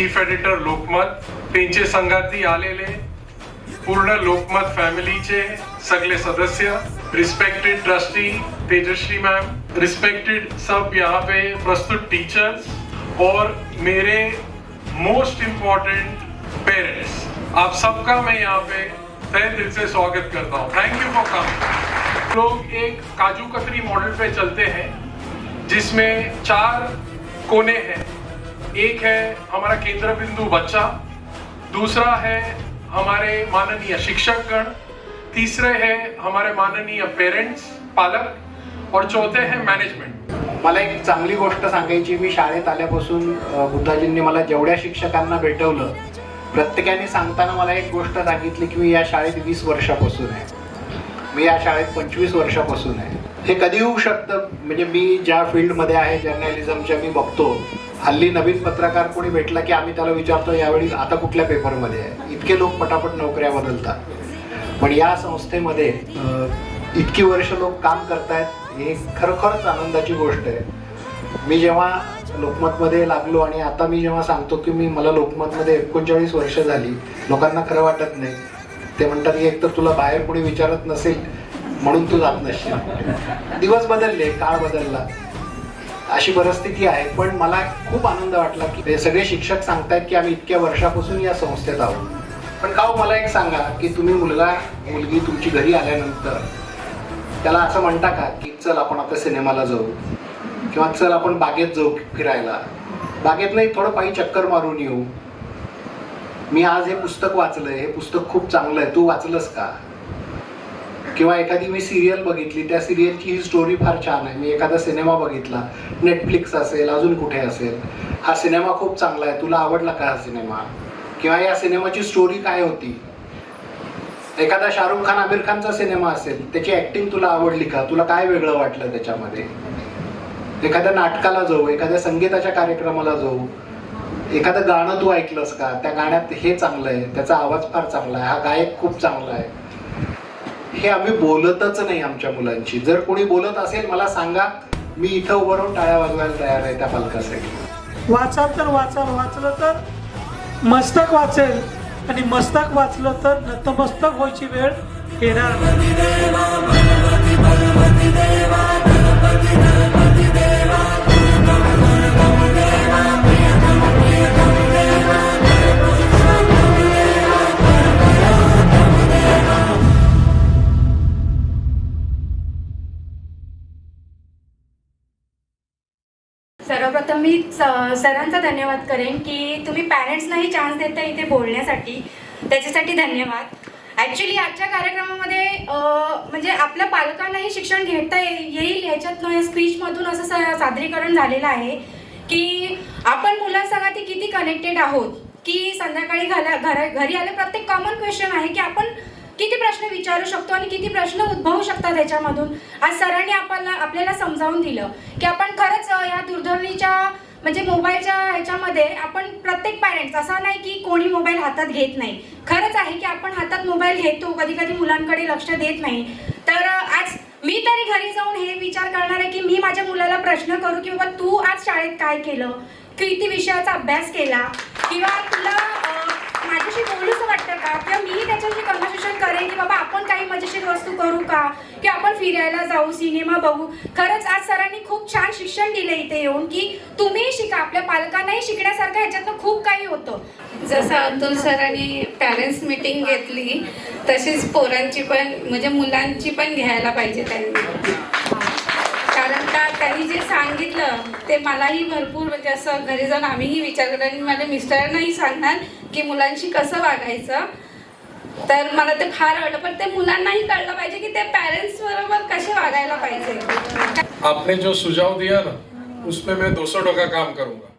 Chief editor Lokmat, तेंचे संगाती आलेले पूर्ण लोकमत फॅमिलीचे सगळे सदस्य, respected trustee Tejashri ma'am, respected सब यहाँ पे प्रस्तुत टीचर्स और मेरे मोस्ट इम्पोर्टेंट पेरेंट्स, आप सबका मैं यहाँ पे तहे दिल से स्वागत करता हूँ। Thank you for coming. लोग एक काजू कतरी मॉडल पे चलते हैं जिसमें 4 कोने हैं। एक है हमारा केंद्र बिंदु बच्चा, दूसरा है हमारे माननीय शिक्षकगण, तीसरे है हमारे माननीय पेरेंट्स पालक और चौथे है मैनेजमेंट। मला एक चांगली गोष्ट सांगायची, मी शाळेत आल्यापासून बुद्धाजींनी मला जेवढ्या शिक्षकांना भेटवलं प्रत्येकाने सांगताना मला एक गोष्ट सांगितली की मी या शाळेत 20 वर्षापासून आहे, मी या शाळेत 25 वर्षापासून आहे। हे कधी होऊ शकतं, म्हणजे मी ज्या फील्डमध्ये आहे जर्नलिझमच्या, मी बघतो हल्ली नवीन पत्रकार कोणी भेटला की आम्ही त्याला विचारतो यावेळी आता कुठल्या पेपरमध्ये आहे। इतके लोक पटापट नोकऱ्या बदलतात, पण या संस्थेमध्ये इतकी वर्ष लोक काम करतायत, हे खरोखरच आनंदाची गोष्ट आहे। मी जेव्हा लोकमतमध्ये लागलो आणि आता मी जेव्हा सांगतो की मला लोकमतमध्ये 39 वर्ष झाली, लोकांना खरं वाटत नाही। ते म्हणतात की एक तर तुला बाहेर कोणी विचारत नसेल म्हणून तू जात नसशील। दिवस बदलले, काळ बदलला, अशी परिस्थिती आहे, पण मला खूप आनंद वाटला की हे सगळे शिक्षक सांगतायत की आम्ही इतक्या वर्षापासून या संस्थेत आहोत। पण का मला एक सांगा की तुम्ही मुलगी तुमची घरी आल्यानंतर त्याला असं म्हणता का की चल आपण आता सिनेमाला जाऊ किंवा चल आपण बागेत जाऊ फिरायला, बागेत नाही थोडं पायी चक्कर मारून येऊ, मी आज हे पुस्तक वाचलंय, हे पुस्तक खूप चांगलं आहे, तू वाचलंस का? किंवा एखादी मी सिरियल बघितली, त्या सिरियलची ही स्टोरी फार छान आहे, मी एखादा सिनेमा बघितला, नेटफ्लिक्स असेल अजून कुठे असेल, हा सिनेमा खूप चांगला आहे, तुला आवडला का हा सिनेमा? किंवा या सिनेमाची स्टोरी काय होती? एखादा शाहरुख खान आमिर खानचा सिनेमा असेल, त्याची ऍक्टिंग तुला आवडली का? तुला काय वेगळं वाटलं त्याच्यामध्ये? एखाद्या नाटकाला जाऊ, एखाद्या संगीताच्या कार्यक्रमाला जाऊ, एखादं गाणं तू ऐकलंस का? त्या गाण्यात हे चांगलं आहे, त्याचा आवाज फार चांगला आहे, हा गायक खूप चांगला आहे। हे आम्ही बोलतच नाही आमच्या मुलांची। जर कोणी बोलत असेल मला सांगा, मी इथं उभं राहून टाळ्या वाजवायला तयार आहे त्या पालकासाठी। वाचाल तर वाचाल, वाचलं तर मस्तक वाचेल आणि मस्तक वाचलं तर नतमस्तक व्हायची वेळ येणार। सर्वप्रथम मी सरांचा धन्यवाद करेन की तुम्ही पॅरेंट्सनाही चान्स देता इथे बोलण्यासाठी, त्याच्यासाठी धन्यवाद। ॲक्च्युली आजच्या कार्यक्रमामध्ये म्हणजे आपल्या पालकांनाही शिक्षण घेता येईल ह्याच्यातनं स्पीचमधून असं सादरीकरण झालेलं आहे की आपण मुलांसंगत किती कनेक्टेड आहोत, की संध्याकाळी घरी आले प्रत्येक कॉमन क्वेश्चन आहे की आपण किती प्रश्न विचारू शकतो आणि किती प्रश्न उद्भवू शकतात त्याच्यामधून। आज सरांनी आपल्याला समजावून दिलं की आपण खरंच या दूरध्वनीच्या म्हणजे मोबाईलच्या ह्याच्यामध्ये आपण प्रत्येक पॅरेंट्स, असा नाही की कोणी मोबाईल हातात घेत नाही, खरंच आहे की आपण हातात मोबाईल घेतो, कधी कधी मुलांकडे लक्ष देत नाही। तर आज मी तरी घरी जाऊन हे विचार करणार आहे की मी माझ्या मुलाला प्रश्न करू की बाबा तू आज शाळेत काय केलं, किती विषयाचा अभ्यास केला, किंवा तुला माझ्याशी बोलूच वाटतं का, किंवा मी त्याच्याशी कन्व्हर्सेशन करेन की बाबा आपण काही मजेशीर वस्तू करू का, की आपण फिरायला जाऊ, सिनेमा बघू। खरंच आज सरांनी खूप छान शिक्षण दिलं इथे येऊन की तुम्ही शिका, आपल्या पालकांनाही शिकण्यासारखं ह्याच्यातनं खूप काही होतं। जसं अतुल सरांनी पॅरेंट्स मीटिंग घेतली तशीच पोरांची पण म्हणजे मुलांची पण घ्यायला पाहिजे त्यांनी, कारण का त्यांनी जे सांगितलं ते मलाही भरपूर म्हणजे असं घरी जाऊन आम्हीही विचार करतो आणि माझ्या मिस्टरांनाही सांगणार की मुलांशी कसं वागायचं। तर मला ते फार आवडलं, पण ते मुलांनाही कळलं पाहिजे की ते पॅरेंट्स बरोबर कसे वागायला पाहिजे। आपने जो सुझाव दिया ना उसमें मैं 200% काम करूंगा।